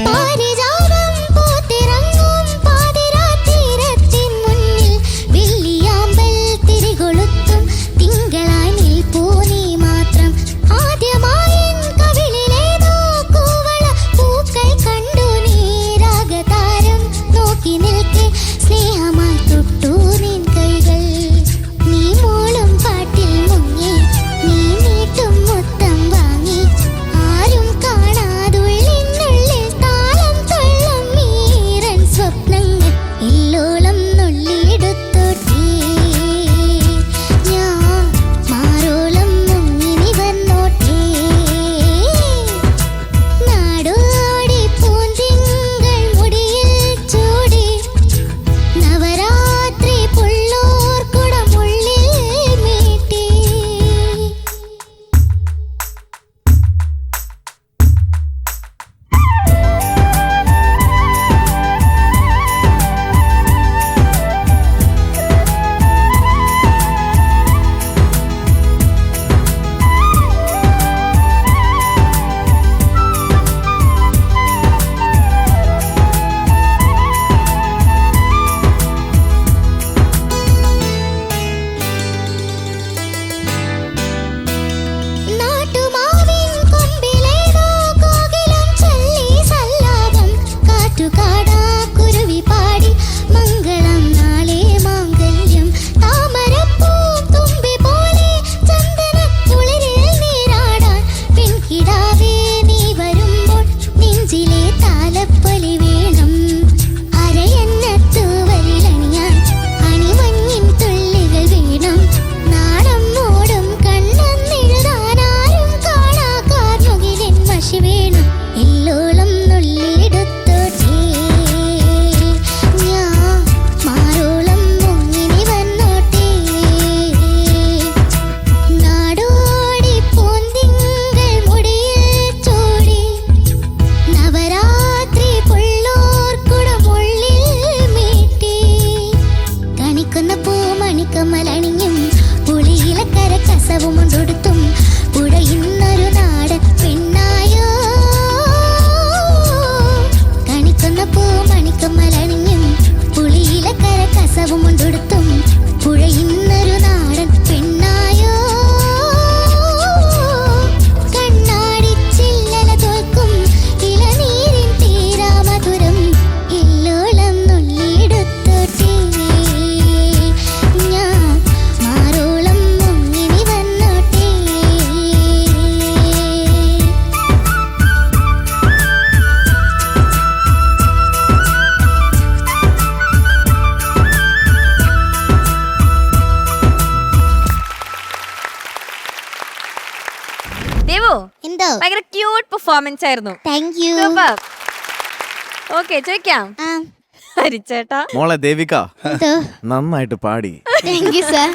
പാരിജാതം പൂത്തിറങ്ങും പാതിരാത്തീരത്തിൻ മുന്നിൽ വെള്ളിയാമ്പൽ തിരികൊളുത്തും തിങ്കളായി നിൽപ്പൂ നീ മാത്രം ആദ്യമായൻ കവിളിലേതോ കൂവള പൂക്കൾ കണ്ടു നീ രാഗതാരം നോക്കി നിൽക്കെ സ്നേഹമായി തൊട്ടു നിൻ കൈകൾ നീ മോളും പാട്ടിൽ മുങ്ങി നീ നീട്ടും മുത്തം വാങ്ങി ആരും കാണാതുള്ളിനുള്ളിൽ താളം തുള്ളും മീരൻ സ്വപ്നങ്ങൾ ഇല്ലോളം നുള്ളിയെടുത്തോട്ടെ ഞാൻ മാറോളം മുങ്ങിനി വന്നോട്ടെ നാടോടി പൂന്തിങ്കൾ മുടിയിൽ ചൂടി നവരാത്രി പുള്ളോർ കുടമുള്ളിൽ മീട്ടി നാട്ടുമാവിൻ കൊമ്പിലേതോ കോകിലം ചൊല്ലി സല്ലാപം കാറ്റുകാടാ കുരുവി പാടി മംഗളം നാളെ മാംഗല്യം താമരപ്പൂ തുമ്പി പോലെ ചന്ദനക്കുളിരിൽ നീരാടാൻ പെൺകിടാവേ നീ വരുമ്പോൾ നെഞ്ചിലെ താലപ്പൊലി വേണം അരയന്നത്തു വരിലണിയാൻ അണിമഞ്ഞിൻ തുള്ളികൾ വേണം നാണം മൂടും കണ്ണെന്നെഴുതാൻ ആരും കാണാ കാർമുകിലിൻ മഷി വേണം ഇല്ലോളം നുള്ളിയെടുത്തോട്ടെ ഞാൻ മാറോളം മുങ്ങിനി വന്നോട്ടെ നാടോടി പൂന്തിങ്കൾ മുടിയിൽ ചൂടി നവരാത്രി പുള്ളോർ കുടമുള്ളിൽ മീട്ടി കണിക്കുന്ന പൂ മണിക്കമലണിഞ്ഞും പുളിയിലക്കര കസവും കൊണ്ടൊടുത്തും പുഴയുന്നൊരു നാടൻ പെണ്ണായോ കണിക്കുന്ന പൂ മണിക്കമലണിഞ്ഞും പുളിയിലക്കര കസവും കൊണ്ടൊടുത്തും പുഴയുന്നൊരു നാടൻ പെണ്ണായോ കണ്ണാടി ചില്ലല തോൽക്കും ഇളനീരിൻ തീരാ മധുരം ഇല്ലോളം നുള്ളിയെടുത്തോട്ടെ ഞാൻ മാറോളം മുങ്ങിനി വന്നോട്ടെ ദേവു എന്തോ ഭയങ്കര ക്യൂട്ട് പെർഫോമൻസ് ആയിരുന്നു. Thank you super. ഓക്കെ ചോദിക്കാം ആ ഹരിച്ചേട്ടാ. മോളെ ദേവിക എന്തോ നന്നായിട്ട് പാടി, താങ്ക് യു സർ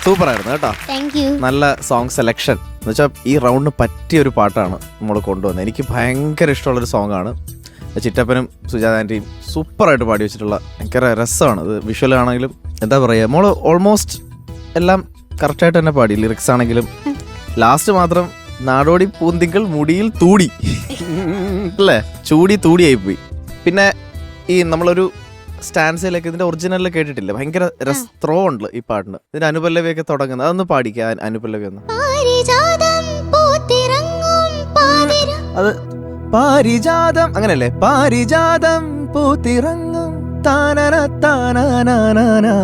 സൂപ്പർ ആയിരുന്നു കേട്ടോ. താങ്ക് യു നല്ല സോങ് സെലക്ഷൻ എന്ന് വെച്ചാൽ ഈ റൗണ്ടിന് പറ്റിയ ഒരു പാട്ടാണ് നമ്മൾ കൊണ്ടുവന്നത്. എനിക്ക് ഭയങ്കര ഇഷ്ടമുള്ളൊരു സോങ് ആണ്. ചിറ്റപ്പനും സുജാത ആൻറ്റിയും സൂപ്പറായിട്ട് പാടി വെച്ചിട്ടുള്ള ഭയങ്കര രസമാണ്. ഇത് വിഷ്വൽ ആണെങ്കിലും എന്താ പറയുക, മോള് ഓൾമോസ്റ്റ് എല്ലാം കറക്റ്റായിട്ട് തന്നെ പാടി. ലിറിക്സ് ആണെങ്കിലും ലാസ്റ്റ് മാത്രം നാടോടി പൂന്തിങ്കൾ മുടിയിൽ തൂടി അല്ലേ, ചൂടി തൂടിയായി പോയി. പിന്നെ ഈ നമ്മളൊരു സ്റ്റാൻസിലേക്ക് ഇതിന്റെ ഒറിജിനലിൽ കേട്ടിട്ടില്ല. ഭയങ്കര ത്രോ ഉണ്ട് ഈ പാട്ടിന്. ഇതിന്റെ അനുപല്ലവിയൊക്കെ തുടങ്ങുന്നത് അതൊന്ന് പാടിക്കുക. അനുപല്ലവി ഒന്ന്. അത് പാരിജാതം അങ്ങനല്ലേ? പാരിജാതം പൂത്തിറങ്ങും താനന താനാനാനാ.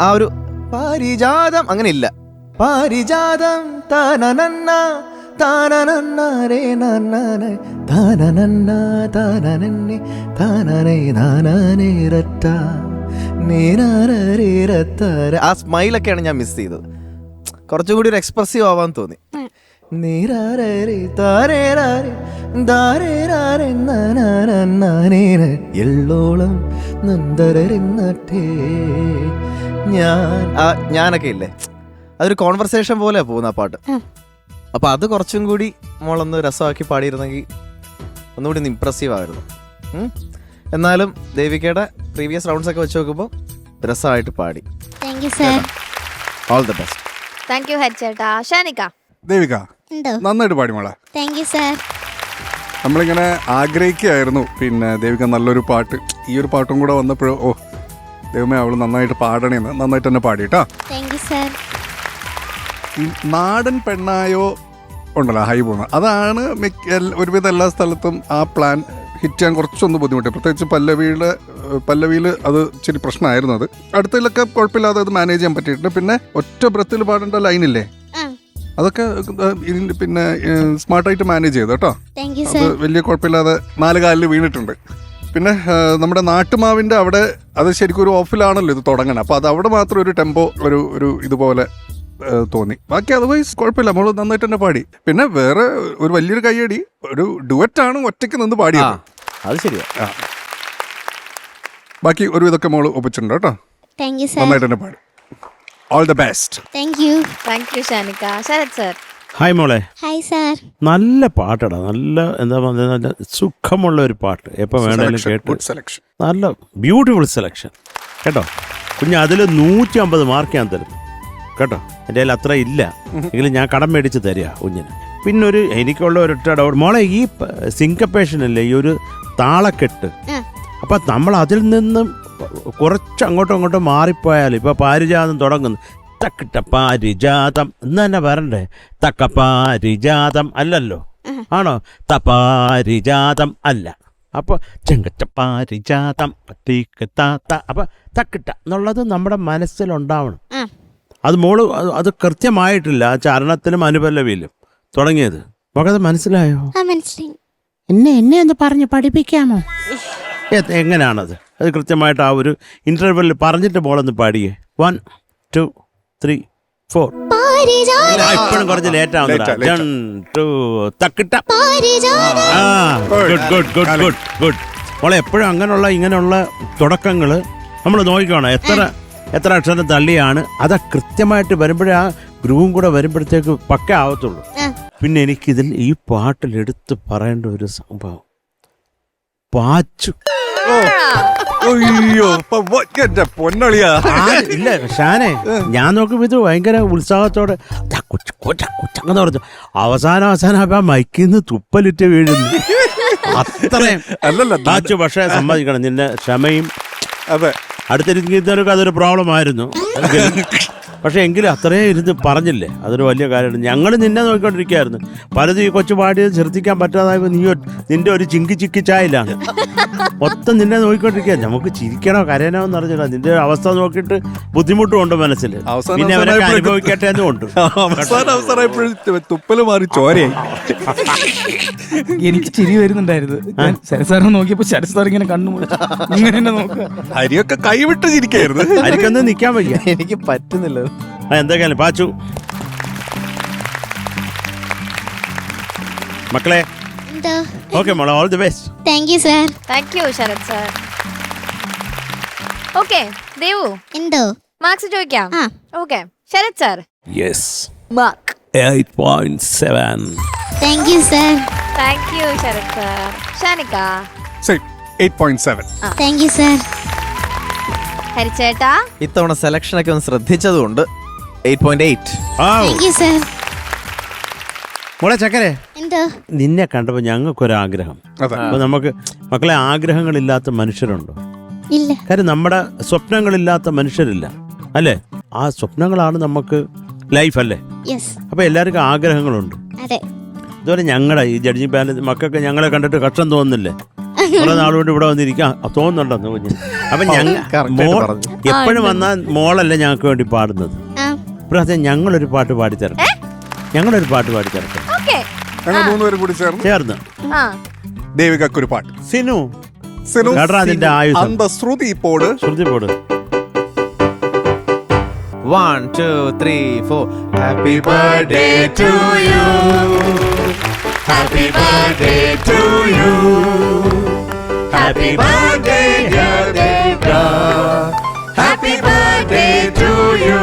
ആ ഒരു പാരിജാതം അങ്ങനെ ഇല്ല. പാരിജാതം താനനന്ന താനനന്നരേ നന്നനെ താനനന്ന താനനന്നെ താനനേ നാനനേ രട്ട നീനാനരേ രത്തര. ആ സ്മൈലൊക്കെയാണ് ഞാൻ മിസ് ചെയ്തത്. കുറച്ചും കൂടി ഒരു എക്സ്പ്രസീവ് ആവാൻ തോന്നി. നീരാരേ താരേരാരേ ദാരേരാരേ നാനാനന്നനേ എള്ളോളം നന്ദരന്നട്ടേ. ഞാനൊക്കെ ഇല്ലേ, അതൊരു കോൺവെർസേഷൻ പോലെ പോകുന്ന ആ പാട്ട്. അപ്പൊ അത് കുറച്ചും കൂടി മോളൊന്ന് രസമാക്കി പാടിയിരുന്നെങ്കിൽ ഒന്നുകൂടി ഇംപ്രസീവ് ആയിരുന്നു. എന്നാലും ദേവികയുടെ പ്രീവിയസ് റൗണ്ട്സ് ഒക്കെ വെച്ച് നോക്കുമ്പോൾ രസമായിട്ട് പാടി. All the best. Thank you ഹരിച്ചേട്ടാ. ഷാനിക്ക. ദേവിക നന്നായിട്ട് പാടി മോളെ. നമ്മളിങ്ങനെ ആഗ്രഹിക്കുകയായിരുന്നു, പിന്നെ ദേവിക നല്ലൊരു പാട്ട്, ഈ ഒരു പാട്ടും കൂടെ വന്നപ്പോഴോ ഓ ദൈവമേ അവള് നന്നായിട്ട് പാടണേന്ന്. നന്നായിട്ട് തന്നെ പാടിട്ടാ. ഈ നാടൻ പെണ്ണായോ ഉണ്ടല്ലോ ഹൈ പോകുന്നത്, അതാണ് ഒരുവിധം എല്ലാ സ്ഥലത്തും ആ പ്ലാൻ ഹിറ്റ് ചെയ്യാൻ കുറച്ചൊന്ന് ബുദ്ധിമുട്ട്. പ്രത്യേകിച്ച് പല്ലവിയിൽ അത് ഇച്ചിരി പ്രശ്നമായിരുന്നു. അത് അടുത്തതിലൊക്കെ കുഴപ്പമില്ലാതെ അത് മാനേജ് ചെയ്യാൻ പറ്റിയിട്ടുണ്ട്. പിന്നെ ഒറ്റ ബ്രത്തിൽ പാടേണ്ട ലൈനില്ലേ, അതൊക്കെ പിന്നെ സ്മാർട്ടായിട്ട് മാനേജ് ചെയ്തു കേട്ടോ. അത് വലിയ കുഴപ്പമില്ലാതെ 4 കാലിൽ വീണിട്ടുണ്ട്. പിന്നെ നമ്മുടെ നാട്ടുമാവിൻ്റെ അവിടെ അത് ശരിക്കും ഒരു ഓഫിലാണല്ലോ ഇത് തുടങ്ങണം. അപ്പോൾ അത് അവിടെ മാത്രം ഒരു ടെമ്പോ ഒരു ഇതുപോലെ തോന്നി. ബാക്കി അതർവൈസ് കുഴപ്പമില്ല, നമ്മൾ നന്നായിട്ട് തന്നെ പാടി. പിന്നെ വേറെ ഒരു വലിയൊരു കയ്യടി, ഒരു ഡുവറ്റാണ് ഒറ്റയ്ക്ക് നിന്ന് പാടിയത്. അത് ശരിയാ. ബാക്കി ഒരു ഇതൊക്കെ മോള് ഒപ്പിച്ചിട്ടുണ്ട് കേട്ടോ. നന്നായിട്ട് തന്നെ പാടി. All the best. Thank you Shanika. Sharath sir. Hi മോളെ. Hi sir. നല്ല പാട്ടടാ, നല്ല എന്താ പറയുക, സുഖമുള്ള ഒരു പാട്ട്. എപ്പോൾ വേണേലും കേട്ട് നല്ല ബ്യൂട്ടിഫുൾ സെലക്ഷൻ കേട്ടോ. കുഞ്ഞ് അതിൽ 150 മാർക്ക് ഞാൻ തരുന്നു കേട്ടോ. എൻ്റെ കയ്യിൽ അത്ര ഇല്ല എങ്കിലും ഞാൻ കടം മേടിച്ച് തരിക കുഞ്ഞിന്. പിന്നൊരു എനിക്കുള്ള ഒരൊറ്റ ഡൗട്ട് മോളെ, ഈ സിങ്കപ്പേഷൻ അല്ലേ, ഈ ഒരു താളക്കെട്ട്, അപ്പം നമ്മൾ അതിൽ നിന്നും കുറച്ച് അങ്ങോട്ടും ഇങ്ങോട്ടും മാറിപ്പോയാൽ ഇപ്പം പാരിജാതം തുടങ്ങുന്നു, തക്കിട്ട പാരിജാതം എന്ന് തന്നെ പറയണ്ടേ? തക്കപ്പാരിജാതം അല്ലല്ലോ, ആണോ? തപാരിജാതം അല്ല. അപ്പോൾ ചെങ്കറ്റപ്പാരിജാതം തീക്കത്താത്ത, അപ്പം തക്കിട്ട എന്നുള്ളത് നമ്മുടെ മനസ്സിലുണ്ടാവണം. അത് മോള് അത് കൃത്യമായിട്ടില്ല ആ ചരണത്തിലും അനുപല്ലവിയിലും തുടങ്ങിയത്. നമുക്കത് മനസ്സിലായോ? എന്നെ ഒന്ന് പറഞ്ഞ് പഠിപ്പിക്കാമോ? എങ്ങനെയാണത്? അത് കൃത്യമായിട്ട് ആ ഒരു ഇന്റർവെല്ലിൽ പറഞ്ഞിട്ട് മോളൊന്ന് പാടിയേ. 1 2 3 4. ഇപ്പോഴും കുറച്ച് ലേറ്റ് ആവുന്നുണ്ട്. 1 2 തക്കിട്ട. ഗുഡ്. മോളെ എപ്പോഴും ഇങ്ങനെയുള്ള തുടക്കങ്ങൾ നമ്മൾ നോക്കിക്കോണം. എത്ര അക്ഷരം തള്ളിയാണ് അത് കൃത്യമായിട്ട് വരുമ്പോഴേ ആ ഗ്രൂവും കൂടെ വരുമ്പോഴത്തേക്ക് പക്ക ആവത്തുള്ളൂ. പിന്നെ എനിക്കിതിൽ ഈ പാട്ടിൽ എടുത്ത് പറയേണ്ട ഒരു സംഭവം, പാച്ചു. പൊന്നളിയാ. ഇല്ല ഷാനെ, ഞാൻ നോക്കുമ്പോ ഇത് ഭയങ്കര ഉത്സാഹത്തോടെ കൊച്ചങ്ങനെ പറഞ്ഞു. അവസാനം ആ മൈക്കിന്ന് തുപ്പലിട്ട് വീഴുന്നു. അത്രയും അല്ലല്ലോ പാച്ചു. പക്ഷേ സമ്മതിക്കണം, നിന്റെ ക്ഷമയും. അതെ, അടുത്തിരിക്കുന്നവർക്ക് അതൊരു പ്രോബ്ലം ആയിരുന്നു. പക്ഷെ എങ്കിലും അത്രയും ഇരുന്ന് പറഞ്ഞില്ലേ, അതൊരു വലിയ കാര്യമാണ്. ഞങ്ങൾ നിന്നെ നോക്കിക്കൊണ്ടിരിക്കുകയായിരുന്നു. പലതും ഈ കൊച്ചു പാടിയത് ശ്രദ്ധിക്കാൻ പറ്റാതായപ്പോൾ നിന്റെ ഒരു ചിക്കി ചായയിലാണ് മൊത്തം നിന്നെ നോക്കിക്കൊണ്ടിരിക്കുക. നമുക്ക് ചിരിക്കണോ കരയണോ എന്ന് അറിഞ്ഞില്ല. നിന്റെ അവസ്ഥ നോക്കിയിട്ട് ബുദ്ധിമുട്ടുമുണ്ട് മനസ്സിൽ. പിന്നെ അവരൊക്കെ അനുഭവിക്കട്ടെ എന്നുമുണ്ട്. അവസാനമായപ്പോഴും തുപ്പല് മാറി ചോരയായി. എനിക്ക് ചിരി വരുന്നുണ്ടായിരുന്നു. ശരത് സാറിനെ നോക്കിയപ്പോ ശരത് സാർ ഇങ്ങനെ കണ്ണു ഇങ്ങനെ നോക്കുക. ഹരിയൊക്കെ കൈവിട്ട് ചിരിക്കായിരുന്നു. ഹരിക്കൊന്നും നിൽക്കാൻ വയ്യ. എനിക്ക് പറ്റുന്നില്ല. എന്തൊക്കെയാലും പാച്ചു മക്കളെ. ഓക്കെ മോളെ, all the best. Thank you sir. Thank you Sharath sir. Okay Devu, എന്തോ മാർക്സ് ചോദിക്കാം. Okay Sharath sir. Yes, mark 8.7. Thank you sir. Thank you Sharath sir. Shanika 8.7. Thank you sir. ഹരിച്ചേട്ടാ ഇത്തവണ സെലക്ഷനൊക്കെ ഒന്ന് ശ്രദ്ധിച്ചതുകൊണ്ട് 8.8. Thank you sir. മോളെ ചക്കരെ, എന്താ നിന്നെ കണ്ടപ്പോൾ ഞങ്ങൾക്കൊരാഗ്രഹം. അതെ. അപ്പൊ നമുക്ക് മക്കളെ ആഗ്രഹങ്ങളില്ലാത്ത മനുഷ്യരുണ്ടോ? ഇല്ല. കാര്യം നമ്മുടെ സ്വപ്നങ്ങളില്ലാത്ത മനുഷ്യരില്ല അല്ലേ? ആ സ്വപ്നങ്ങളാണ് നമുക്ക് ലൈഫ് അല്ലേ? യെസ്. അപ്പൊ എല്ലാവർക്കും ആഗ്രഹങ്ങളുണ്ട്. അതെ. അതുപോലെ ഞങ്ങളുടെ ഈ ജഡ്ജിങ് പാനൽ മക്കൾക്ക് ഞങ്ങളെ കണ്ടിട്ട് കഷ്ടം തോന്നുന്നില്ലേ? കുറെ നാളുകൊണ്ട് ഇവിടെ വന്നിരിക്കാം തോന്നുന്നുണ്ടെന്ന് കുഞ്ഞ്. അപ്പൊ എപ്പോഴും വന്നാൽ മോളല്ലേ ഞങ്ങൾക്ക് വേണ്ടി പാടുന്നത്. ഇപ്രാവശ്യം ഞങ്ങളൊരു പാട്ട് പാടിത്തരട്ടെ. ഞങ്ങളൊരു പാട്ട് പാടിത്തരട്ടെ. ഞങ്ങൾ 3 പേരും കൂടി ചേർന്ന് ദേവികക്കൊരു പാട്ട്. സിനു സിനു കേട്ടാ അതിന്റെ ആയുധം. ശ്രുതി പോട്. ശ്രുതി പോട്. 1 2 3 4 Happy birthday to you. Happy birthday to you. Happy birthday dear Devra. Happy birthday to you.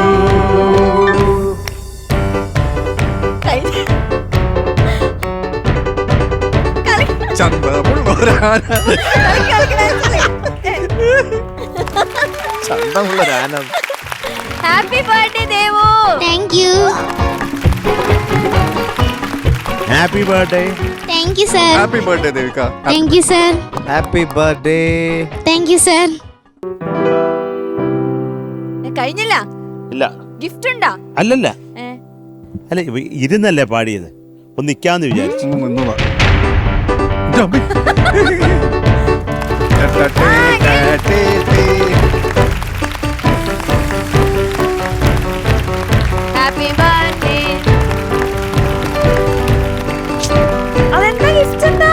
ചന്തമുള്ളൊരാന. ചന്തമുള്ളൊരാന. Happy birthday Devu. Thank you. Happy birthday. Thank you sir. Happy birthday Devika. Thank you sir. Happy birthday. Thank you sir. കഴിഞ്ഞില്ല? ഇല്ല. ഗിഫ്റ്റ് ഉണ്ടാ? അല്ലല്ല അല്ല ഇരുന്നല്ലേ പാടിയത്. ഒന്ന് നിക്കാന്ന് വിചാരിച്ചു. Happy birthday. അതെന്താ ഗിഫ്റ്റ് എന്താ?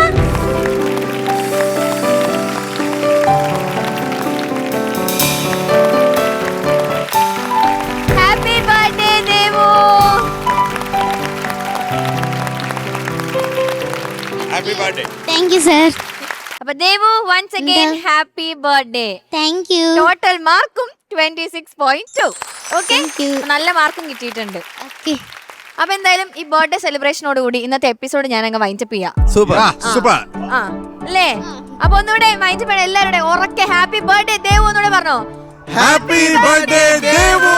Happy birthday Devu. Happy birthday. Thank you sir. അപ്പൊ Devu once again happy birthday. Thank you. Total മാർക്കും 26.2. Okay, Thank you. നല്ല മാർക്കും കിട്ടിയിട്ടുണ്ട്. ഓക്കെ. അപ്പൊ എന്തായാലും ഈ ബർത്ത്ഡേ സെലിബ്രേഷനോട് കൂടി ഇന്നത്തെ എപ്പിസോഡ് ഞാൻ അങ്ങ് വൈൻഡപ്പ് ചെയ്യാം. Super. സൂപ്പർ. ആ അല്ലേ? അപ്പൊ ഒന്നുകൂടെ വൈൻഡപ്പ് ചെയ്യണം എല്ലാവരുടെ ഉറക്കെ ഹാപ്പി ബർത്ത്ഡേ ദേവു എന്നൂടെ പറഞ്ഞോ. Happy birthday Devu.